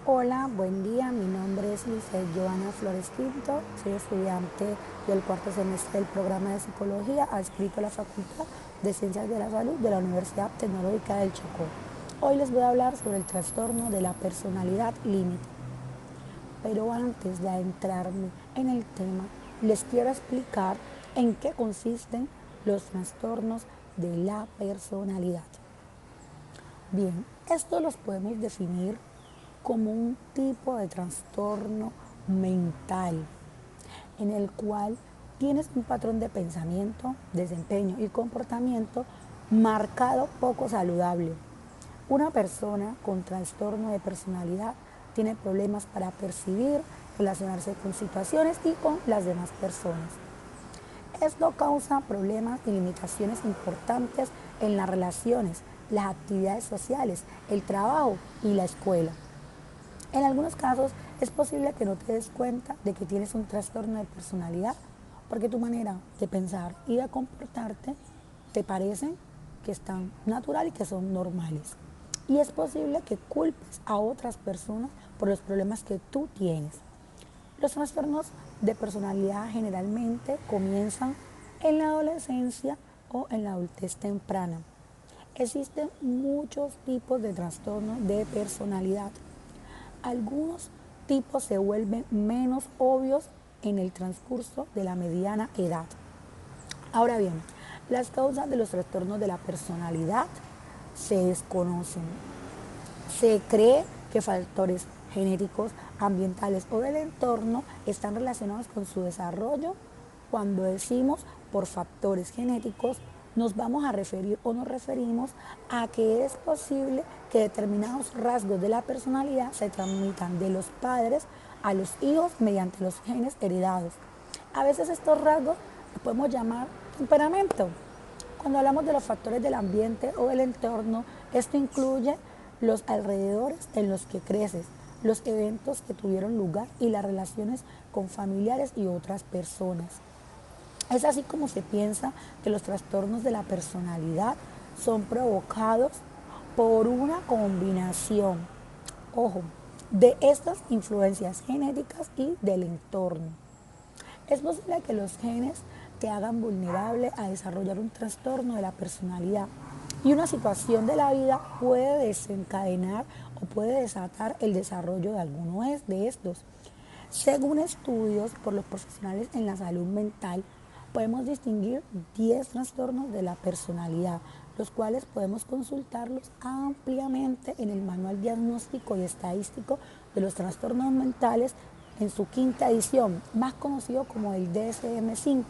Hola, buen día. Mi nombre es Lisset Joana Flores Quinto. Soy estudiante del cuarto semestre del programa de psicología adscrito a la Facultad de Ciencias de la Salud de la Universidad Tecnológica del Chocó. Hoy les voy a hablar sobre el trastorno de la personalidad límite. Pero antes de adentrarme en el tema, les quiero explicar en qué consisten los trastornos de la personalidad. Bien, estos los podemos definir como un tipo de trastorno mental en el cual tienes un patrón de pensamiento, desempeño y comportamiento marcado poco saludable. Una persona con trastorno de personalidad tiene problemas para percibir, relacionarse con situaciones y con las demás personas. Esto causa problemas y limitaciones importantes en las relaciones, las actividades sociales, el trabajo y la escuela. En algunos casos es posible que no te des cuenta de que tienes un trastorno de personalidad porque tu manera de pensar y de comportarte te parecen que están natural y que son normales. Y es posible que culpes a otras personas por los problemas que tú tienes. Los trastornos de personalidad generalmente comienzan en la adolescencia o en la adultez temprana. Existen muchos tipos de trastornos de personalidad. Algunos tipos se vuelven menos obvios en el transcurso de la mediana edad. Ahora bien, las causas de los trastornos de la personalidad se desconocen. Se cree que factores genéticos, ambientales o del entorno están relacionados con su desarrollo. Cuando decimos por factores genéticos, nos vamos a referir o nos referimos a que es posible que determinados rasgos de la personalidad se transmitan de los padres a los hijos mediante los genes heredados. A veces estos rasgos los podemos llamar temperamento. Cuando hablamos de los factores del ambiente o del entorno, esto incluye los alrededores en los que creces, los eventos que tuvieron lugar y las relaciones con familiares y otras personas. Es así como se piensa que los trastornos de la personalidad son provocados por una combinación, ojo, de estas influencias genéticas y del entorno. Es posible que los genes te hagan vulnerable a desarrollar un trastorno de la personalidad y una situación de la vida puede desencadenar o puede desatar el desarrollo de alguno de estos. Según estudios por los profesionales en la salud mental, podemos distinguir 10 trastornos de la personalidad, los cuales podemos consultarlos ampliamente en el Manual Diagnóstico y Estadístico de los Trastornos Mentales en su quinta edición, más conocido como el DSM-5,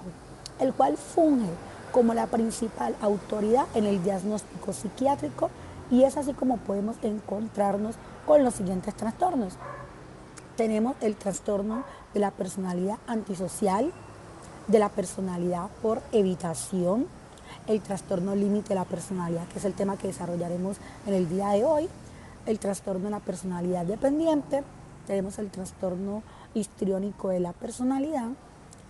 el cual funge como la principal autoridad en el diagnóstico psiquiátrico y es así como podemos encontrarnos con los siguientes trastornos. Tenemos el trastorno de la personalidad antisocial, de la personalidad por evitación, el trastorno límite de la personalidad, que es el tema que desarrollaremos en el día de hoy, el trastorno de la personalidad dependiente, tenemos el trastorno histriónico de la personalidad,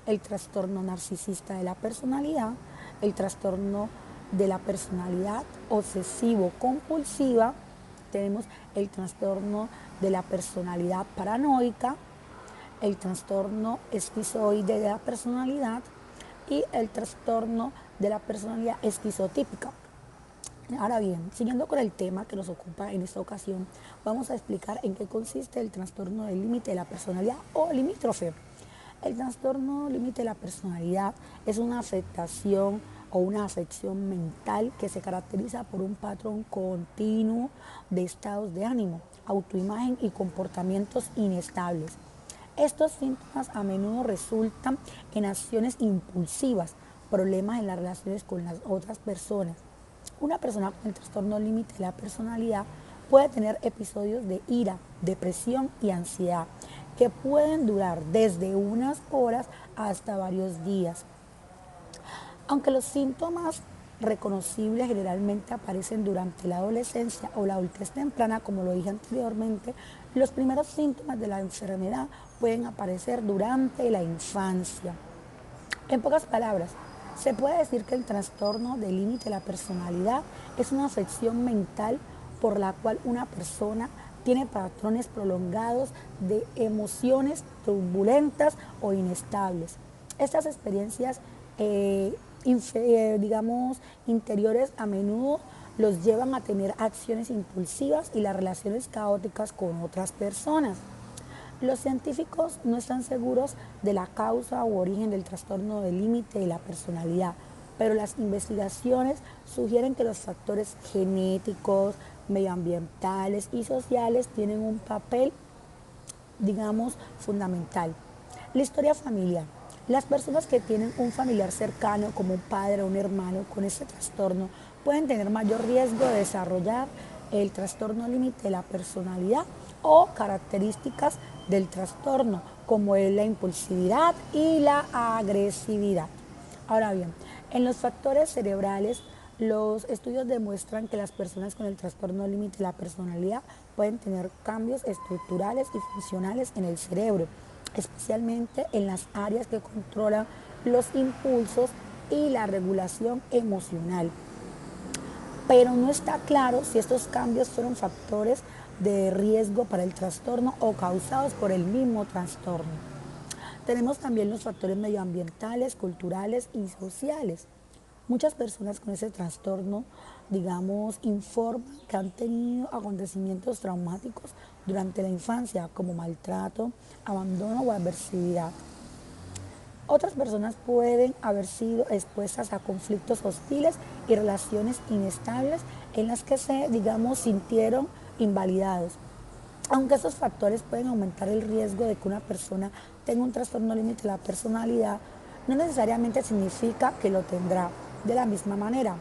el trastorno narcisista de la personalidad, el trastorno de la personalidad obsesivo-compulsiva, tenemos el trastorno de la personalidad paranoica, el trastorno esquizoide de la personalidad y el trastorno de la personalidad esquizotípica. Ahora bien, siguiendo con el tema que nos ocupa en esta ocasión, vamos a explicar en qué consiste el trastorno del límite de la personalidad o limítrofe. El trastorno límite de la personalidad es una afectación o una afección mental que se caracteriza por un patrón continuo de estados de ánimo, autoimagen y comportamientos inestables. Estos síntomas a menudo resultan en acciones impulsivas, problemas en las relaciones con las otras personas. Una persona con el trastorno límite de la personalidad puede tener episodios de ira, depresión y ansiedad que pueden durar desde unas horas hasta varios días. Aunque los síntomas reconocibles generalmente aparecen durante la adolescencia o la adultez temprana, como lo dije anteriormente, los primeros síntomas de la enfermedad pueden aparecer durante la infancia. En pocas palabras, se puede decir que el trastorno del límite de la personalidad es una afección mental por la cual una persona tiene patrones prolongados de emociones turbulentas o inestables. Estas experiencias, digamos, interiores a menudo los llevan a tener acciones impulsivas y las relaciones caóticas con otras personas. Los científicos no están seguros de la causa u origen del trastorno del límite de la personalidad, pero las investigaciones sugieren que los factores genéticos, medioambientales y sociales tienen un papel, digamos, fundamental. La historia familiar. Las personas que tienen un familiar cercano, como un padre o un hermano con este trastorno, pueden tener mayor riesgo de desarrollar el trastorno límite de la personalidad o características del trastorno, como es la impulsividad y la agresividad. Ahora bien, en los factores cerebrales, los estudios demuestran que las personas con el trastorno límite de la personalidad pueden tener cambios estructurales y funcionales en el cerebro, especialmente en las áreas que controlan los impulsos y la regulación emocional. Pero no está claro si estos cambios fueron factores de riesgo para el trastorno o causados por el mismo trastorno. Tenemos también los factores medioambientales, culturales y sociales. Muchas personas con ese trastorno, digamos, informan que han tenido acontecimientos traumáticos durante la infancia, como maltrato, abandono o adversidad. Otras personas pueden haber sido expuestas a conflictos hostiles y relaciones inestables en las que se, digamos, sintieron invalidados. Aunque estos factores pueden aumentar el riesgo de que una persona tenga un trastorno límite de la personalidad, no necesariamente significa que lo tendrá. De la misma manera,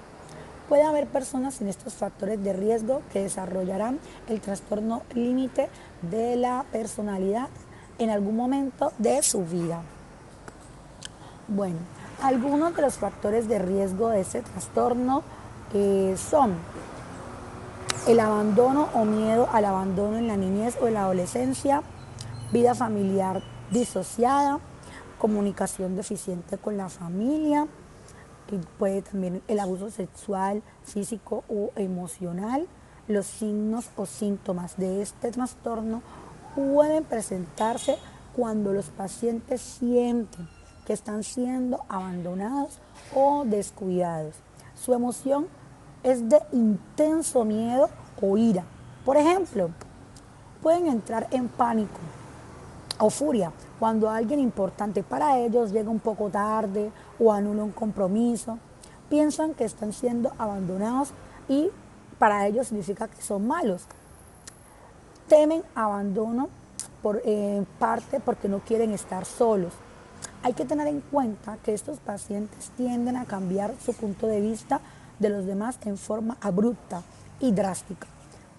puede haber personas sin estos factores de riesgo que desarrollarán el trastorno límite de la personalidad en algún momento de su vida. Bueno, algunos de los factores de riesgo de este trastorno son el abandono o miedo al abandono en la niñez o en la adolescencia, vida familiar disociada, comunicación deficiente con la familia, y puede también el abuso sexual, físico o emocional. Los signos o síntomas de este trastorno pueden presentarse cuando los pacientes sienten que están siendo abandonados o descuidados. Su emoción es de intenso miedo o ira. Por ejemplo, pueden entrar en pánico o furia cuando alguien importante para ellos llega un poco tarde o anula un compromiso. Piensan que están siendo abandonados y para ellos significa que son malos. Temen abandono en parte porque no quieren estar solos. Hay que tener en cuenta que estos pacientes tienden a cambiar su punto de vista de los demás en forma abrupta y drástica.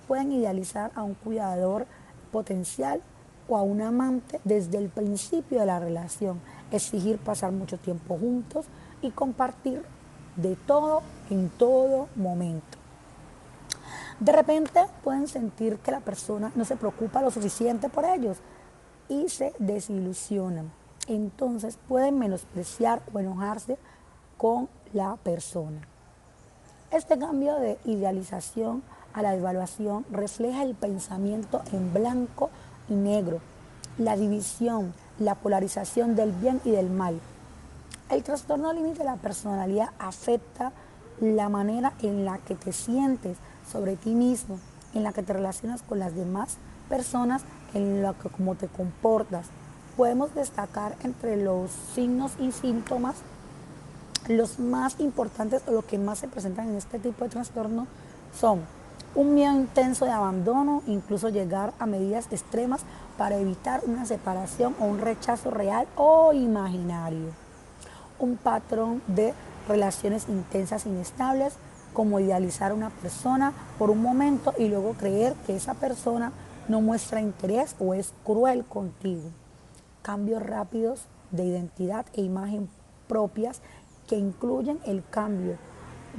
Pueden idealizar a un cuidador potencial o a un amante desde el principio de la relación, exigir pasar mucho tiempo juntos y compartir de todo en todo momento. De repente pueden sentir que la persona no se preocupa lo suficiente por ellos y se desilusionan. Entonces pueden menospreciar o enojarse con la persona. Este cambio de idealización a la evaluación refleja el pensamiento en blanco y negro, la división, la polarización del bien y del mal. El trastorno límite de la personalidad afecta la manera en la que te sientes sobre ti mismo, en la que te relacionas con las demás personas, en la que cómo te comportas. Podemos destacar entre los signos y síntomas los más importantes o los que más se presentan en este tipo de trastorno son un miedo intenso de abandono, incluso llegar a medidas extremas para evitar una separación o un rechazo real o imaginario. Un patrón de relaciones intensas inestables, como idealizar a una persona por un momento y luego creer que esa persona no muestra interés o es cruel contigo. Cambios rápidos de identidad e imagen propias que incluyen el cambio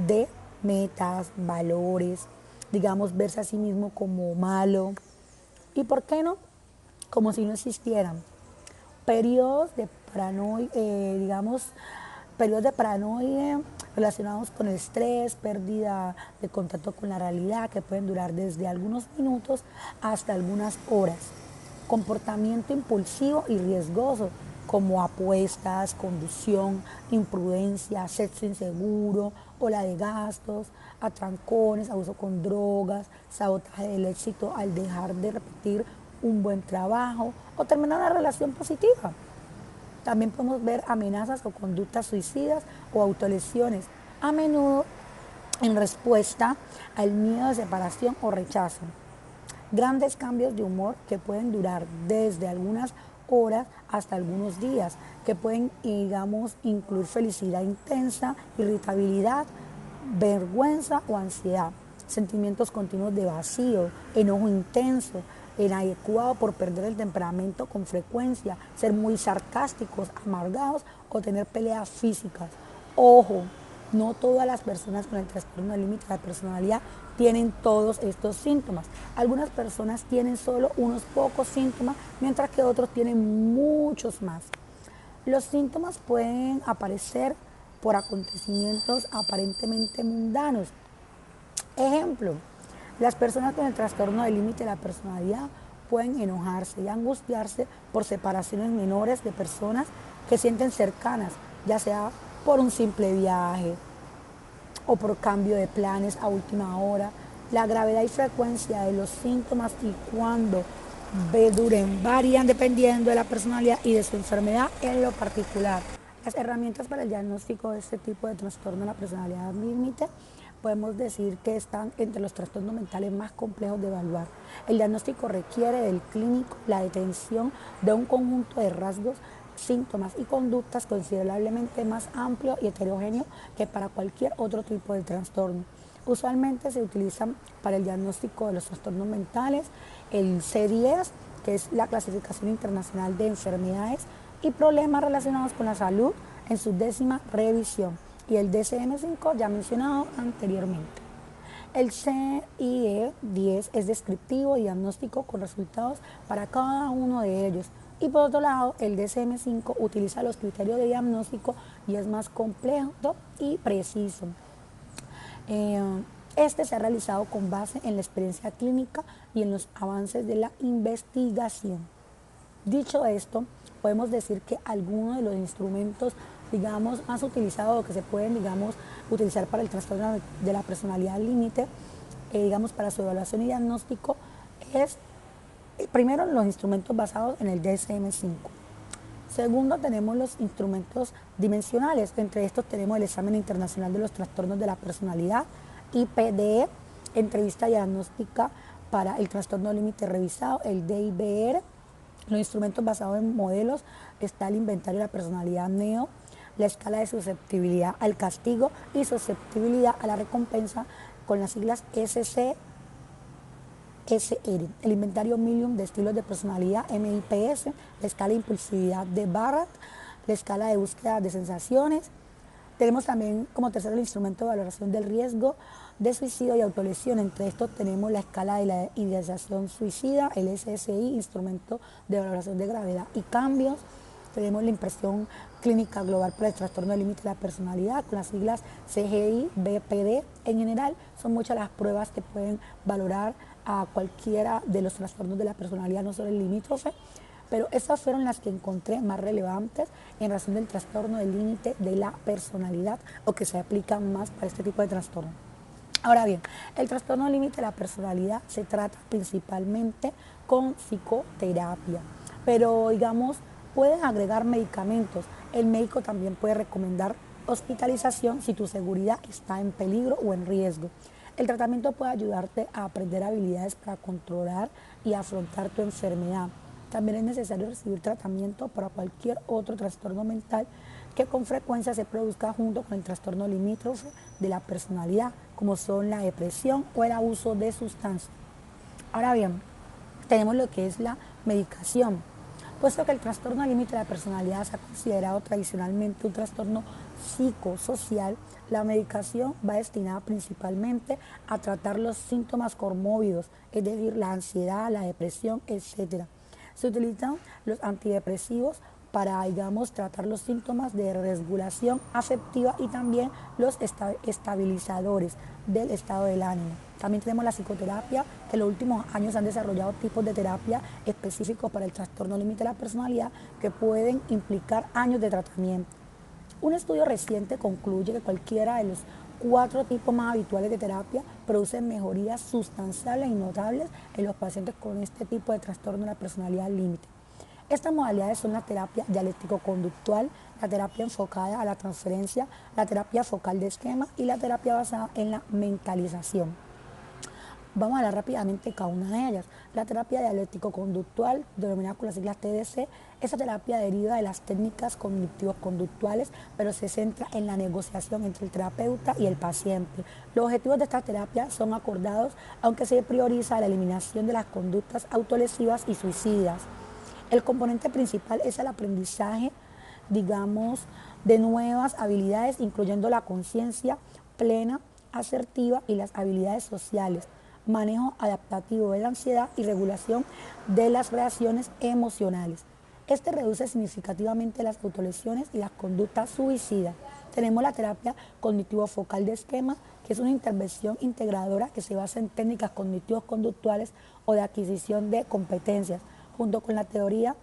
de metas, valores, digamos, verse a sí mismo como malo y, ¿por qué no?, como si no existieran. Periodos de paranoia, relacionados con el estrés, pérdida de contacto con la realidad, que pueden durar desde algunos minutos hasta algunas horas. Comportamiento impulsivo y riesgoso, como apuestas, conducción, imprudencia, sexo inseguro, ola de gastos, atrancones, abuso con drogas, sabotaje del éxito al dejar de repetir un buen trabajo o terminar una relación positiva. También podemos ver amenazas o conductas suicidas o autolesiones, a menudo en respuesta al miedo de separación o rechazo. Grandes cambios de humor que pueden durar desde algunas horas hasta algunos días, que pueden, digamos, incluir felicidad intensa, irritabilidad, vergüenza o ansiedad, sentimientos continuos de vacío, enojo intenso, inadecuado por perder el temperamento con frecuencia, ser muy sarcásticos, amargados o tener peleas físicas. Ojo, no todas las personas con el trastorno del límite de la personalidad tienen todos estos síntomas. Algunas personas tienen solo unos pocos síntomas, mientras que otros tienen muchos más. Los síntomas pueden aparecer por acontecimientos aparentemente mundanos. Ejemplo, las personas con el trastorno del límite de la personalidad pueden enojarse y angustiarse por separaciones menores de personas que sienten cercanas, ya sea por un simple viaje o por cambio de planes a última hora. La gravedad y frecuencia de los síntomas y cuándo duren varían dependiendo de la personalidad y de su enfermedad en lo particular. Las herramientas para el diagnóstico de este tipo de trastorno de la personalidad límite podemos decir que están entre los trastornos mentales más complejos de evaluar. El diagnóstico requiere del clínico la detención de un conjunto de rasgos, síntomas y conductas considerablemente más amplio y heterogéneo que para cualquier otro tipo de trastorno. Usualmente se utilizan para el diagnóstico de los trastornos mentales el C10, que es la clasificación internacional de enfermedades y problemas relacionados con la salud en su 10ª revisión, y el DSM-5 ya mencionado anteriormente. El CIE-10 es descriptivo y diagnóstico con resultados para cada uno de ellos. Y por otro lado, el DSM-5 utiliza los criterios de diagnóstico y es más complejo y preciso. Este se ha realizado con base en la experiencia clínica y en los avances de la investigación. Dicho esto, podemos decir que algunos de los instrumentos, digamos, más utilizados o que se pueden, digamos, utilizar para el trastorno de la personalidad límite, digamos, para su evaluación y diagnóstico, es primero los instrumentos basados en el DSM-5. Segundo, tenemos los instrumentos dimensionales. Entre estos tenemos el examen internacional de los trastornos de la personalidad, IPDE, entrevista diagnóstica para el trastorno límite revisado, el DIBR. Los instrumentos basados en modelos está el inventario de la personalidad NEO, la escala de susceptibilidad al castigo y susceptibilidad a la recompensa con las siglas SCSR, el inventario Milium de estilos de personalidad MIPS, la escala de impulsividad de Barrett, la escala de búsqueda de sensaciones. Tenemos también como tercero el instrumento de valoración del riesgo de suicidio y autolesión. Entre estos tenemos la escala de la ideación suicida, el SSI, instrumento de valoración de gravedad y cambios. Tenemos la impresión clínica global para el trastorno del límite de la personalidad, con las siglas CGI, BPD. En general, son muchas las pruebas que pueden valorar a cualquiera de los trastornos de la personalidad, no solo el limítrofe, pero esas fueron las que encontré más relevantes en razón del trastorno del límite de la personalidad o que se aplican más para este tipo de trastorno. Ahora bien, el trastorno límite de la personalidad se trata principalmente con psicoterapia, pero digamos, pueden agregar medicamentos. El médico también puede recomendar hospitalización si tu seguridad está en peligro o en riesgo. El tratamiento puede ayudarte a aprender habilidades para controlar y afrontar tu enfermedad. También es necesario recibir tratamiento para cualquier otro trastorno mental que con frecuencia se produzca junto con el trastorno limítrofe de la personalidad, como son la depresión o el abuso de sustancias. Ahora bien, tenemos lo que es la medicación. Puesto que el trastorno límite de la personalidad se ha considerado tradicionalmente un trastorno psicosocial, la medicación va destinada principalmente a tratar los síntomas comórbidos, es decir, la ansiedad, la depresión, etc. Se utilizan los antidepresivos para, digamos, tratar los síntomas de desregulación afectiva y también los estabilizadores del estado del ánimo. También tenemos la psicoterapia, que en los últimos años han desarrollado tipos de terapia específicos para el trastorno límite de la personalidad que pueden implicar años de tratamiento. Un estudio reciente concluye que cualquiera de los 4 tipos más habituales de terapia producen mejorías sustanciales y notables en los pacientes con este tipo de trastorno de la personalidad límite. Estas modalidades son la terapia dialéctico-conductual, la terapia enfocada a la transferencia, la terapia focal de esquema y la terapia basada en la mentalización. Vamos a hablar rápidamente de cada una de ellas. La terapia dialéctico-conductual, denominada con las siglas TDC, esa terapia deriva de las técnicas cognitivos-conductuales, pero se centra en la negociación entre el terapeuta y el paciente. Los objetivos de esta terapia son acordados, aunque se prioriza la eliminación de las conductas autolesivas y suicidas. El componente principal es el aprendizaje, digamos, de nuevas habilidades, incluyendo la conciencia plena, asertiva y las habilidades sociales, manejo adaptativo de la ansiedad y regulación de las reacciones emocionales. Este reduce significativamente las autolesiones y las conductas suicidas. Tenemos la terapia cognitivo-focal de esquema, que es una intervención integradora que se basa en técnicas cognitivos conductuales o de adquisición de competencias, junto con la teoría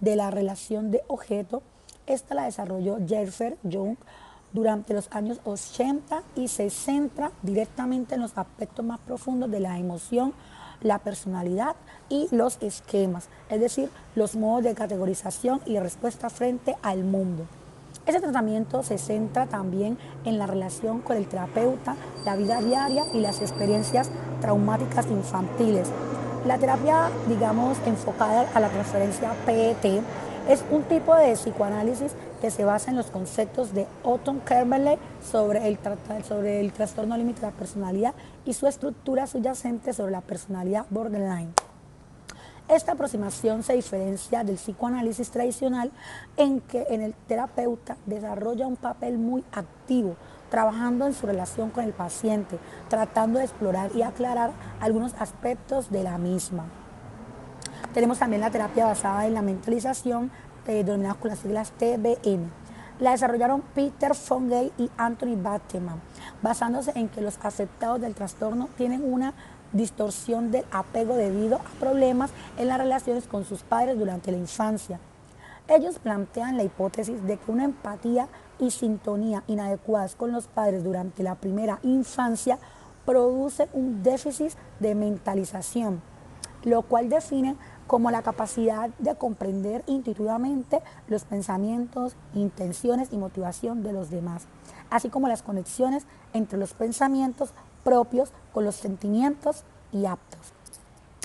de la relación de objeto. Esta la desarrolló Jeffrey Young durante los años 80 y se centra directamente en los aspectos más profundos de la emoción, la personalidad y los esquemas, es decir, los modos de categorización y respuesta frente al mundo. Este tratamiento se centra también en la relación con el terapeuta, la vida diaria y las experiencias traumáticas infantiles. La terapia, digamos, enfocada a la transferencia PET, es un tipo de psicoanálisis que se basa en los conceptos de Otto Kernberg sobre el trastorno límite de la personalidad y su estructura subyacente sobre la personalidad borderline. Esta aproximación se diferencia del psicoanálisis tradicional en que el terapeuta desarrolla un papel muy activo, trabajando en su relación con el paciente, tratando de explorar y aclarar algunos aspectos de la misma. Tenemos también la terapia basada en la mentalización, denominada con las siglas TBM. La desarrollaron Peter Foungey y Anthony Bateman, basándose en que los afectados del trastorno tienen una distorsión del apego debido a problemas en las relaciones con sus padres durante la infancia. Ellos plantean la hipótesis de que una empatía y sintonía inadecuadas con los padres durante la primera infancia produce un déficit de mentalización, lo cual definen como la capacidad de comprender intuitivamente los pensamientos, intenciones y motivación de los demás, así como las conexiones entre los pensamientos propios con los sentimientos y actos.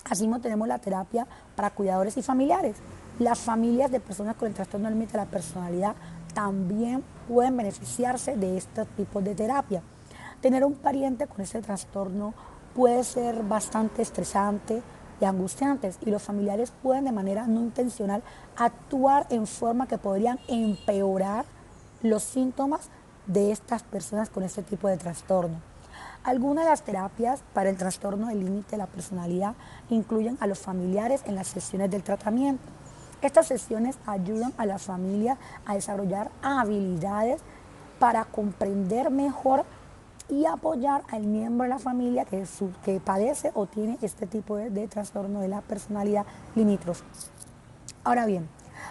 Asimismo, tenemos la terapia para cuidadores y familiares. Las familias de personas con el trastorno límite de la personalidad también pueden beneficiarse de estos tipos de terapia. Tener un pariente con este trastorno puede ser bastante estresante y angustiantes, y los familiares pueden de manera no intencional actuar en forma que podrían empeorar los síntomas de estas personas con este tipo de trastorno. Algunas de las terapias para el trastorno del límite de la personalidad incluyen a los familiares en las sesiones del tratamiento. Estas sesiones ayudan a la familia a desarrollar habilidades para comprender mejor y apoyar al miembro de la familia que padece o tiene este tipo de trastorno de la personalidad limítrofe. Ahora bien,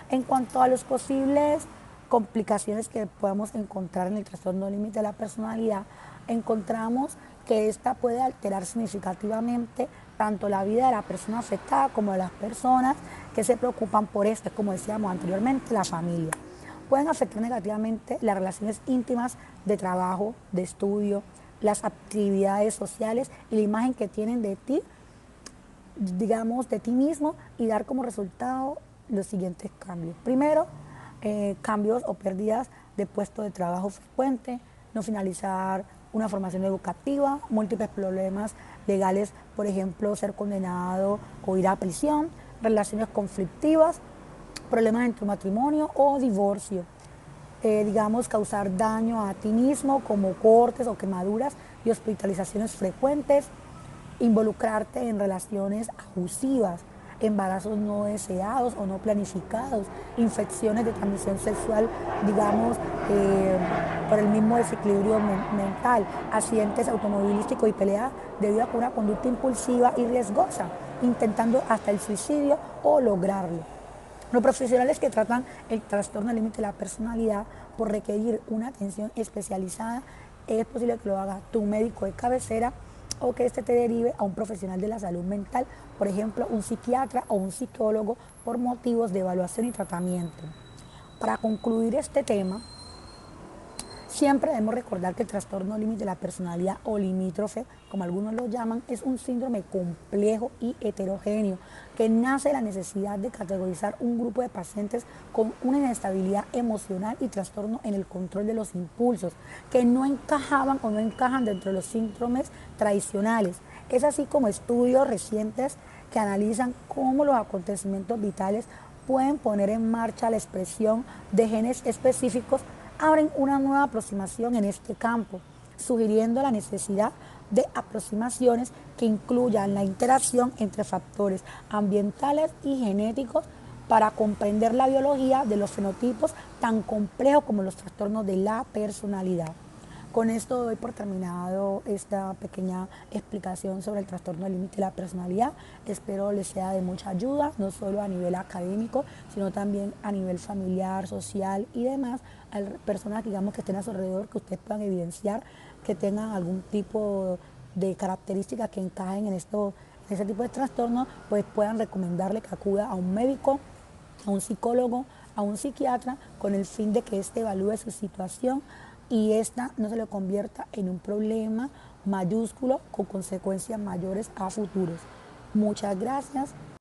en cuanto a las posibles complicaciones que podemos encontrar en el trastorno límite de la personalidad, encontramos que esta puede alterar significativamente tanto la vida de la persona afectada como de las personas que se preocupan por esto, como decíamos anteriormente, la familia. Pueden afectar negativamente las relaciones íntimas de trabajo, de estudio, las actividades sociales y la imagen que tienen de ti, digamos, de ti mismo, y dar como resultado los siguientes cambios. Primero, cambios o pérdidas de puesto de trabajo frecuente, no finalizar una formación educativa, múltiples problemas legales, por ejemplo, ser condenado o ir a prisión, relaciones conflictivas, problemas en tu matrimonio o divorcio. Digamos, causar daño a ti mismo como cortes o quemaduras y hospitalizaciones frecuentes, involucrarte en relaciones abusivas. embarazos no deseados o no planificados, infecciones de transmisión sexual, digamos, por el mismo desequilibrio mental, accidentes automovilísticos y peleas debido a una conducta impulsiva y riesgosa, intentando hasta el suicidio o lograrlo. Los profesionales que tratan el trastorno límite de la personalidad por requerir una atención especializada, es posible que lo haga tu médico de cabecera o que este te derive a un profesional de la salud mental, por ejemplo, un psiquiatra o un psicólogo por motivos de evaluación y tratamiento. Para concluir este tema, siempre debemos recordar que el trastorno límite de la personalidad o limítrofe, como algunos lo llaman, es un síndrome complejo y heterogéneo que nace de la necesidad de categorizar un grupo de pacientes con una inestabilidad emocional y trastorno en el control de los impulsos, que no encajaban o no encajan dentro de los síndromes tradicionales. Es así como estudios recientes que analizan cómo los acontecimientos vitales pueden poner en marcha la expresión de genes específicos, abren una nueva aproximación en este campo, sugiriendo la necesidad de aproximaciones que incluyan la interacción entre factores ambientales y genéticos para comprender la biología de los fenotipos tan complejos como los trastornos de la personalidad. Con esto doy por terminado esta pequeña explicación sobre el trastorno límite de la personalidad. Espero les sea de mucha ayuda, no solo a nivel académico, sino también a nivel familiar, social y demás, a personas digamos, que estén a su alrededor, que ustedes puedan evidenciar que tengan algún tipo de características que encajen en ese tipo de trastornos, pues puedan recomendarle que acuda a un médico, a un psicólogo, a un psiquiatra, con el fin de que éste evalúe su situación y esta no se le convierta en un problema mayúsculo con consecuencias mayores a futuros. Muchas gracias.